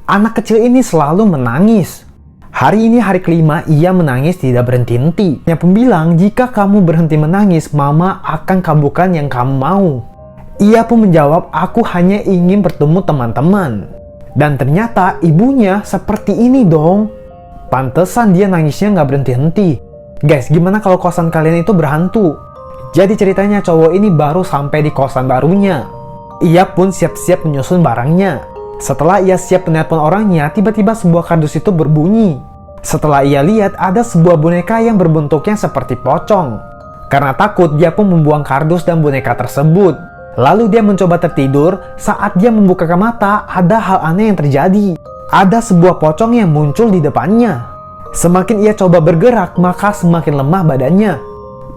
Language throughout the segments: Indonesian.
Anak kecil ini selalu menangis. Hari ini hari kelima ia menangis tidak berhenti-henti. Ia pun bilang, jika kamu berhenti menangis, mama akan kabulkan yang kamu mau. Ia pun menjawab, aku hanya ingin bertemu teman-teman. Dan ternyata ibunya seperti ini dong. Pantesan dia nangisnya nggak berhenti-henti. Guys, gimana kalau kosan kalian itu berhantu? Jadi ceritanya cowok ini baru sampai di kosan barunya. Ia pun siap-siap menyusun barangnya. Setelah ia siap menelpon orangnya, tiba-tiba sebuah kardus itu berbunyi. Setelah ia lihat, ada sebuah boneka yang berbentuknya seperti pocong. Karena takut, dia pun membuang kardus dan boneka tersebut. Lalu dia mencoba tertidur. Saat dia membukakan mata, ada hal aneh yang terjadi. Ada sebuah pocong yang muncul di depannya. Semakin ia coba bergerak, maka semakin lemah badannya.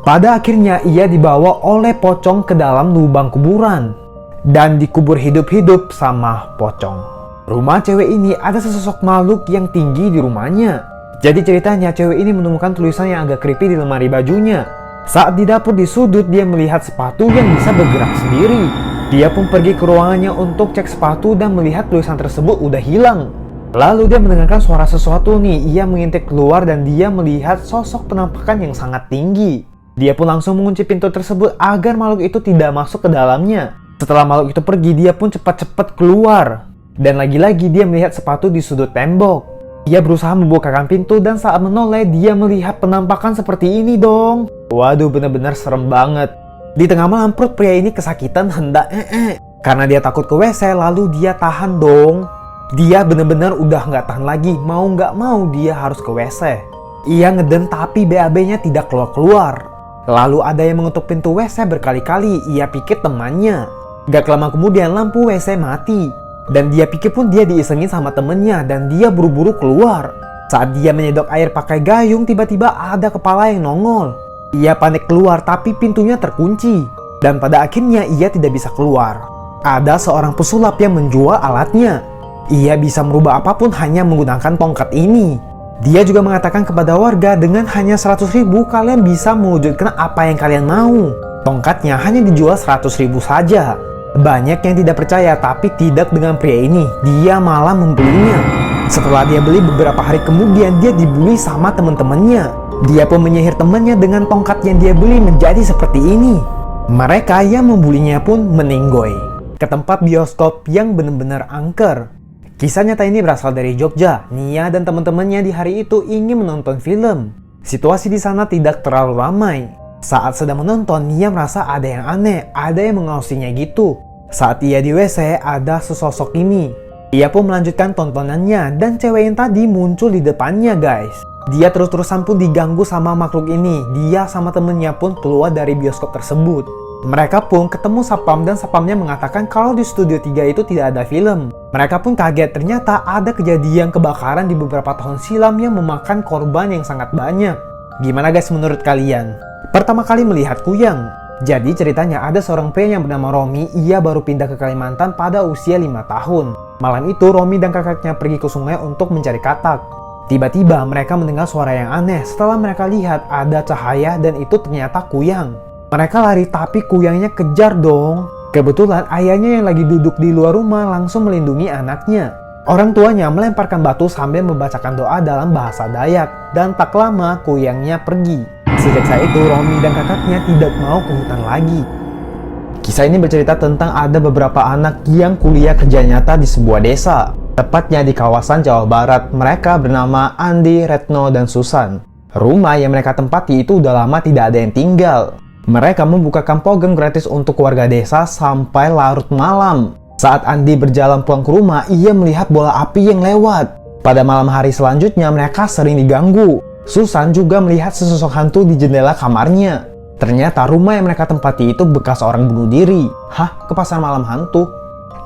Pada akhirnya, ia dibawa oleh pocong ke dalam lubang kuburan. Dan dikubur hidup-hidup sama pocong. Rumah cewek ini ada sesosok makhluk yang tinggi di rumahnya. Jadi ceritanya cewek ini menemukan tulisan yang agak creepy di lemari bajunya. Saat di dapur di sudut, dia melihat sepatu yang bisa bergerak sendiri. Dia pun pergi ke ruangannya untuk cek sepatu dan melihat tulisan tersebut udah hilang. Lalu dia mendengarkan suara sesuatu nih. Ia mengintip keluar dan dia melihat sosok penampakan yang sangat tinggi. Dia pun langsung mengunci pintu tersebut agar makhluk itu tidak masuk ke dalamnya. Setelah makhluk itu pergi, dia pun cepat-cepat keluar. Dan lagi-lagi dia melihat sepatu di sudut tembok. Ia berusaha membukakan pintu dan saat menoleh, dia melihat penampakan seperti ini dong. Waduh, bener-bener serem banget. Di tengah malam, perut pria ini kesakitan hendak karena dia takut ke WC, lalu dia tahan dong. Dia bener-bener udah nggak tahan lagi, mau nggak mau dia harus ke WC. Ia ngeden tapi BAB-nya tidak keluar-keluar. Lalu ada yang mengetuk pintu WC berkali-kali, ia pikir temannya. Gak lama kemudian lampu WC mati. Dan dia pikir pun dia diisengin sama temennya dan dia buru-buru keluar. Saat dia menyedok air pakai gayung, tiba-tiba ada kepala yang nongol. Ia panik keluar tapi pintunya terkunci. Dan pada akhirnya ia tidak bisa keluar. Ada seorang pesulap yang menjual alatnya. Ia bisa merubah apapun hanya menggunakan tongkat ini. Dia juga mengatakan kepada warga, dengan hanya 100.000 kalian bisa mewujudkan apa yang kalian mau. Tongkatnya hanya dijual 100.000 saja. Banyak yang tidak percaya, tapi tidak dengan pria ini. Dia malah membelinya. Setelah dia beli, beberapa hari kemudian dia dibully sama teman-temannya. Dia pun menyihir temannya dengan tongkat yang dia beli menjadi seperti ini. Mereka yang membulinya pun meninggoy ke tempat bioskop yang benar-benar angker. Kisah nyata ini berasal dari Jogja. Nia dan teman-temannya di hari itu ingin menonton film. Situasi di sana tidak terlalu ramai. Saat sedang menonton, Nia merasa ada yang aneh, ada yang mengawasinya gitu. Saat ia di WC, ada sesosok ini. Ia pun melanjutkan tontonannya, dan cewek yang tadi muncul di depannya guys. Dia terus-terusan pun diganggu sama makhluk ini. Dia sama temennya pun keluar dari bioskop tersebut. Mereka pun ketemu Sapam dan Sapamnya mengatakan kalau di Studio 3 itu tidak ada film. Mereka pun kaget, ternyata ada kejadian kebakaran di beberapa tahun silam yang memakan korban yang sangat banyak. Gimana guys menurut kalian? Pertama kali melihat kuyang. Jadi ceritanya ada seorang pria yang bernama Romi. Ia baru pindah ke Kalimantan pada usia 5 tahun. Malam itu Romi dan kakaknya pergi ke sungai untuk mencari katak. Tiba-tiba mereka mendengar suara yang aneh. Setelah mereka lihat ada cahaya dan itu ternyata kuyang. Mereka lari tapi kuyangnya kejar dong. Kebetulan ayahnya yang lagi duduk di luar rumah langsung melindungi anaknya. Orang tuanya melemparkan batu sambil membacakan doa dalam bahasa Dayak. Dan tak lama kuyangnya pergi. Sejak saat itu, Romi dan kakaknya tidak mau ke hutan lagi. Kisah ini bercerita tentang ada beberapa anak yang kuliah kerja nyata di sebuah desa. Tepatnya di kawasan Jawa Barat. Mereka bernama Andi, Retno, dan Susan. Rumah yang mereka tempati itu udah lama tidak ada yang tinggal. Mereka membukakan pogeng gratis untuk warga desa sampai larut malam. Saat Andi berjalan pulang ke rumah, ia melihat bola api yang lewat. Pada malam hari selanjutnya, mereka sering diganggu. Susan juga melihat sesosok hantu di jendela kamarnya. Ternyata rumah yang mereka tempati itu bekas orang bunuh diri. Hah? Ke pasar malam hantu?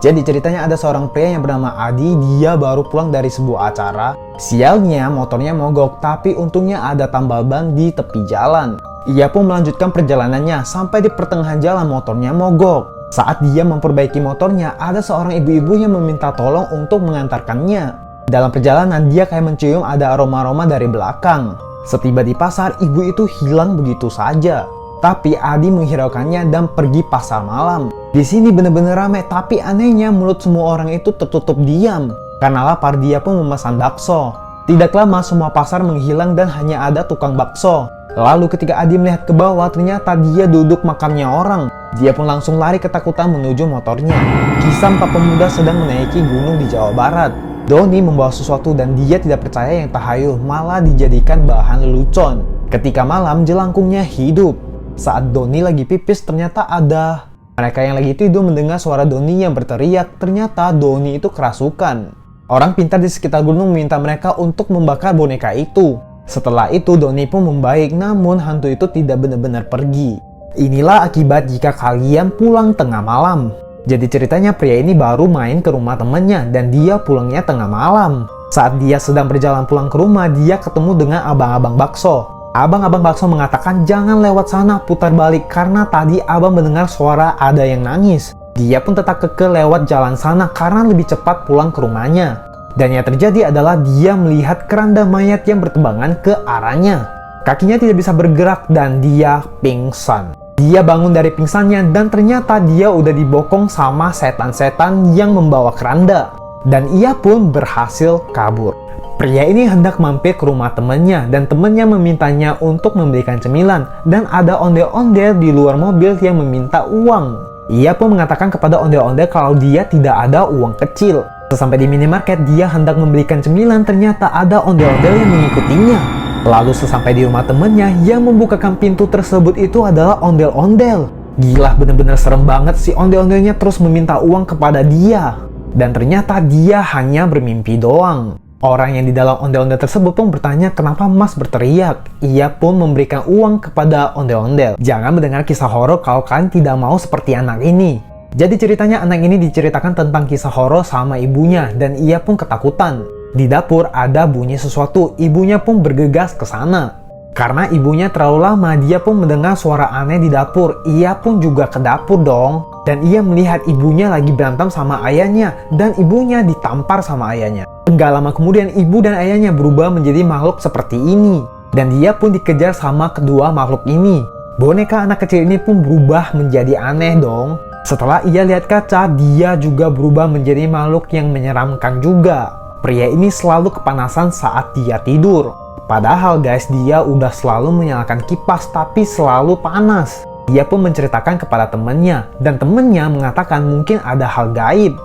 Jadi ceritanya ada seorang pria yang bernama Adi. Dia baru pulang dari sebuah acara. Sialnya motornya mogok, tapi untungnya ada tambal ban di tepi jalan. Ia pun melanjutkan perjalanannya. Sampai di pertengahan jalan motornya mogok. Saat dia memperbaiki motornya, ada seorang ibu-ibu yang meminta tolong untuk mengantarkannya. Dalam perjalanan, dia kayak mencium ada aroma-aroma dari belakang. Setiba di pasar, ibu itu hilang begitu saja. Tapi Adi menghiraukannya dan pergi pasar malam. Di sini bener-bener ramai, tapi anehnya mulut semua orang itu tertutup diam. Karena lapar, dia pun memesan bakso. Tidak lama semua pasar menghilang dan hanya ada tukang bakso. Lalu ketika Adi melihat ke bawah, ternyata dia duduk makamnya orang. Dia pun langsung lari ketakutan menuju motornya. Kisah 4 pemuda sedang menaiki gunung di Jawa Barat. Doni membawa sesuatu dan dia tidak percaya yang tahayul, malah dijadikan bahan lelucon. Ketika malam, jelangkungnya hidup. Saat Doni lagi pipis, ternyata ada. Mereka yang lagi tidur mendengar suara Doni yang berteriak. Ternyata Doni itu kerasukan. Orang pintar di sekitar gunung meminta mereka untuk membakar boneka itu. Setelah itu Doni pun membaik, namun hantu itu tidak benar-benar pergi. Inilah akibat jika kalian pulang tengah malam. Jadi ceritanya pria ini baru main ke rumah temannya dan dia pulangnya tengah malam. Saat dia sedang berjalan pulang ke rumah, dia ketemu dengan abang-abang bakso. Abang-abang bakso mengatakan jangan lewat sana, putar balik karena tadi abang mendengar suara ada yang nangis. Dia pun tetap kekeh lewat jalan sana karena lebih cepat pulang ke rumahnya. Dan yang terjadi adalah dia melihat keranda mayat yang bertebangan ke arahnya. Kakinya tidak bisa bergerak dan dia pingsan. Dia bangun dari pingsannya dan ternyata dia udah dibokong sama setan-setan yang membawa keranda. Dan ia pun berhasil kabur. Pria ini hendak mampir ke rumah temannya dan temannya memintanya untuk membelikan cemilan. Dan ada ondel-ondel di luar mobil yang meminta uang. Ia pun mengatakan kepada ondel-ondel kalau dia tidak ada uang kecil. Sesampai di minimarket, dia hendak membelikan cemilan, ternyata ada ondel-ondel yang mengikutinya. Lalu sesampai di rumah temannya, yang membukakan pintu tersebut itu adalah ondel-ondel. Gila, bener-bener serem banget si ondel-ondelnya terus meminta uang kepada dia. Dan ternyata dia hanya bermimpi doang. Orang yang di dalam ondel-ondel tersebut pun bertanya kenapa Mas berteriak. Ia pun memberikan uang kepada ondel-ondel. Jangan mendengar kisah horor kalau kalian tidak mau seperti anak ini. Jadi ceritanya anak ini diceritakan tentang kisah horor sama ibunya dan ia pun ketakutan. Di dapur ada bunyi sesuatu, ibunya pun bergegas ke sana. Karena ibunya terlalu lama, dia pun mendengar suara aneh di dapur. Ia pun juga ke dapur dong. Dan ia melihat ibunya lagi berantem sama ayahnya dan ibunya ditampar sama ayahnya. Enggak lama kemudian ibu dan ayahnya berubah menjadi makhluk seperti ini. Dan dia pun dikejar sama kedua makhluk ini. Boneka anak kecil ini pun berubah menjadi aneh dong. Setelah ia lihat kaca, dia juga berubah menjadi makhluk yang menyeramkan juga. Pria ini selalu kepanasan saat dia tidur. Padahal guys, dia udah selalu menyalakan kipas tapi selalu panas. Dia pun menceritakan kepada temannya dan temannya mengatakan mungkin ada hal gaib.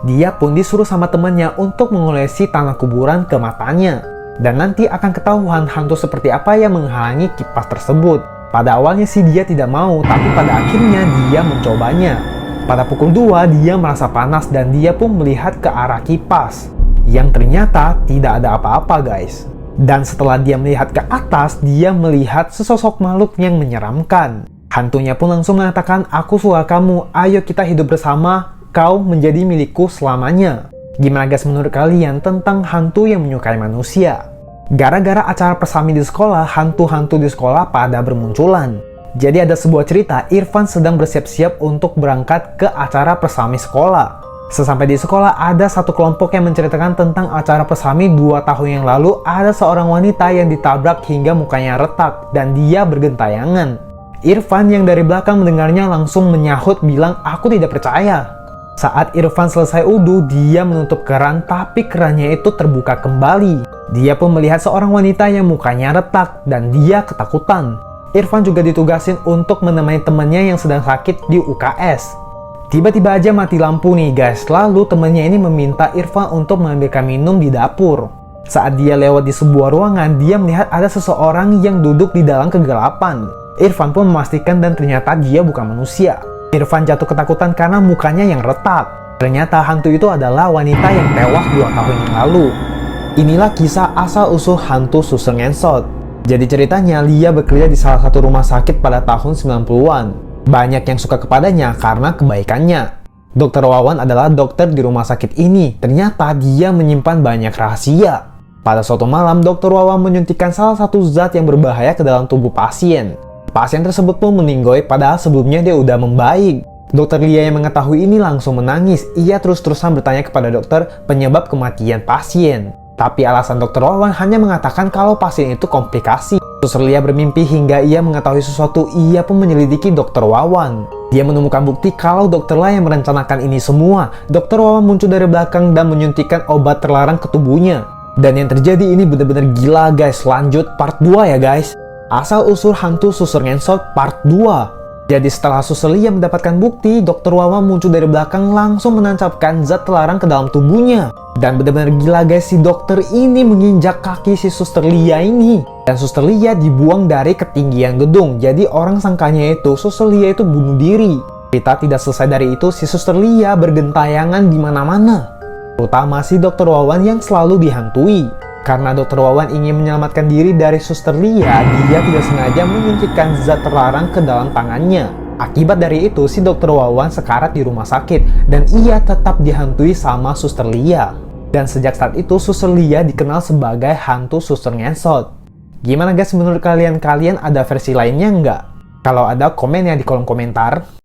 Dia pun disuruh sama temannya untuk mengolesi tanah kuburan ke matanya. Dan nanti akan ketahuan hantu seperti apa yang menghalangi kipas tersebut. Pada awalnya sih dia tidak mau, tapi pada akhirnya dia mencobanya. Pada pukul 2 dia merasa panas dan dia pun melihat ke arah kipas. Yang ternyata tidak ada apa-apa guys. Dan setelah dia melihat ke atas, dia melihat sesosok makhluk yang menyeramkan. Hantunya pun langsung mengatakan, aku suka kamu, ayo kita hidup bersama, kau menjadi milikku selamanya. Gimana guys menurut kalian tentang hantu yang menyukai manusia? Gara-gara acara persami di sekolah, hantu-hantu di sekolah pada bermunculan. Jadi ada sebuah cerita, Irfan sedang bersiap-siap untuk berangkat ke acara persami sekolah. Sesampai di sekolah, ada satu kelompok yang menceritakan tentang acara persami 2 tahun yang lalu. Ada seorang wanita yang ditabrak hingga mukanya retak dan dia bergentayangan. Irfan yang dari belakang mendengarnya langsung menyahut bilang, aku tidak percaya. Saat Irfan selesai wudhu, dia menutup keran tapi kerannya itu terbuka kembali. Dia pun melihat seorang wanita yang mukanya retak dan dia ketakutan. Irfan juga ditugasin untuk menemani temannya yang sedang sakit di UKS. Tiba-tiba aja mati lampu nih guys, lalu temannya ini meminta Irfan untuk mengambilkan minum di dapur. Saat dia lewat di sebuah ruangan, dia melihat ada seseorang yang duduk di dalam kegelapan. Irfan pun memastikan dan ternyata dia bukan manusia. Irfan jatuh ketakutan karena mukanya yang retak. Ternyata hantu itu adalah wanita yang tewas 2 tahun yang lalu. Inilah kisah asal-usul hantu Suster Ngesot. Jadi ceritanya, Lia bekerja di salah satu rumah sakit pada tahun 90-an. Banyak yang suka kepadanya karena kebaikannya. Dokter Wawan adalah dokter di rumah sakit ini. Ternyata dia menyimpan banyak rahasia. Pada suatu malam, Dokter Wawan menyuntikkan salah satu zat yang berbahaya ke dalam tubuh pasien. Pasien tersebut pun meninggoy padahal sebelumnya dia udah membaik. Dokter Lia yang mengetahui ini langsung menangis. Ia terus-terusan bertanya kepada dokter penyebab kematian pasien. Tapi alasan Dokter Wawan hanya mengatakan kalau pasien itu komplikasi. Suster Lia bermimpi hingga ia mengetahui sesuatu. Ia pun menyelidiki Dokter Wawan. Dia menemukan bukti kalau dokter lah yang merencanakan ini semua. Dokter Wawan muncul dari belakang dan menyuntikkan obat terlarang ke tubuhnya. Dan yang terjadi ini benar-benar gila guys. Lanjut part 2 ya guys. Asal usul hantu Suster Ngentot part 2. Jadi setelah Suster Lia mendapatkan bukti, Dokter Wawan muncul dari belakang langsung menancapkan zat terlarang ke dalam tubuhnya. Dan benar-benar gila guys, si dokter ini menginjak kaki si Suster Lia ini. Dan Suster Lia dibuang dari ketinggian gedung. Jadi orang sangkanya itu Suster Lia itu bunuh diri. Cerita tidak selesai dari itu, si Suster Lia bergentayangan di mana-mana. Terutama si Dokter Wawan yang selalu dihantui. Karena Dokter Wawan ingin menyelamatkan diri dari Suster Lia, dia tidak sengaja menyuntikkan zat terlarang ke dalam tangannya. Akibat dari itu, si Dokter Wawan sekarat di rumah sakit dan ia tetap dihantui sama Suster Lia. Dan sejak saat itu, Suster Lia dikenal sebagai hantu Suster Ngentot. Gimana guys menurut kalian? Kalian ada versi lainnya nggak? Kalau ada, komen ya di kolom komentar.